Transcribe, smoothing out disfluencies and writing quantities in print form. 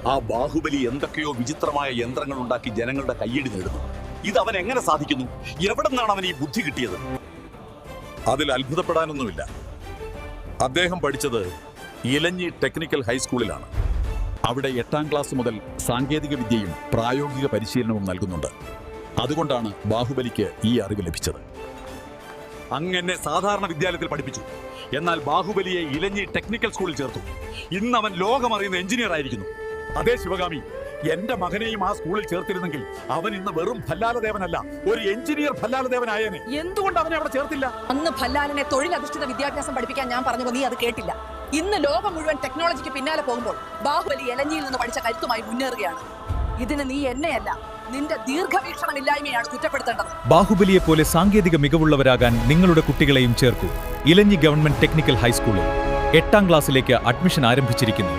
ആ ബാഹുബലി എന്തൊക്കെയോ വിചിത്രമായ യന്ത്രങ്ങൾ ഉണ്ടാക്കി ജനങ്ങളുടെ കയ്യടി നേടുന്നു. ഇത് അവൻ എങ്ങനെ സാധിക്കുന്നു? എവിടെ നിന്നാണ് അവൻ ഈ ബുദ്ധി കിട്ടിയത്? അതിൽ അത്ഭുതപ്പെടാനൊന്നുമില്ല. അദ്ദേഹം പഠിച്ചത് ഇലഞ്ഞി ടെക്നിക്കൽ ഹൈസ്കൂളിലാണ്. അവിടെ 8ാം ക്ലാസ് മുതൽ സാങ്കേതിക വിദ്യയും പ്രായോഗിക പരിശീലനവും നൽകുന്നുണ്ട്. അതുകൊണ്ടാണ് ബാഹുബലിക്ക് ഈ അറിവ് ലഭിച്ചത്. അങ്ങനെ സാധാരണ വിദ്യാലയത്തിൽ പഠിപ്പിച്ചു. എന്നാൽ ബാഹുബലിയെ ഇലഞ്ഞി ടെക്നിക്കൽ സ്കൂളിൽ ചേർത്തു. ഇന്ന് അവൻ ലോകമറിയുന്ന എഞ്ചിനീയർ ആയിരിക്കുന്നു. അതേ ശിവഗാമി, എന്റെ മകനെയും ആ സ്കൂളിൽ ചേർത്തിരുന്നെങ്കിൽ അവൻ ഇന്ന് വെറും ഭല്ലാലദേവനല്ല, ഒരു എഞ്ചിനീയർ ഭല്ലാലദേവനായേനെ. എന്തുകൊണ്ട് അവനെ അവിടെ ചേർത്തില്ല? അന്ന് ഭല്ലാലിനെ തൊഴിലധിഷ്ഠിത വിദ്യാഭ്യാസം പഠിപ്പിക്കാൻ ഞാൻ പറഞ്ഞപ്പോൾ നീ അത് കേട്ടില്ല. ഇന്ന് ലോകം മുഴുവൻ ടെക്നോളജിക്ക് പിന്നാലെ പോകുമ്പോൾ ബാഹുബലി ഇലഞ്ഞിയിൽ നിന്ന് പഠിച്ച കരുത്തുമായി മുന്നേറുകയാണ്. ഇതിന് നീ എന്നെയല്ല, നിന്റെ ദീർഘവീക്ഷണമില്ലായ്മയാണ് കുറ്റപ്പെടുത്തേണ്ടത്. ബാഹുബലിയെ പോലെ സാങ്കേതിക മികവുള്ളവരാകാൻ നിങ്ങളുടെ കുട്ടികളെയും ചേർക്കൂ. ഇലഞ്ഞി ഗവൺമെന്റ് ടെക്നിക്കൽ ഹൈസ്കൂളിൽ 8ാം ക്ലാസ്സിലേക്ക് അഡ്മിഷൻ ആരംഭിച്ചിരിക്കുന്നു.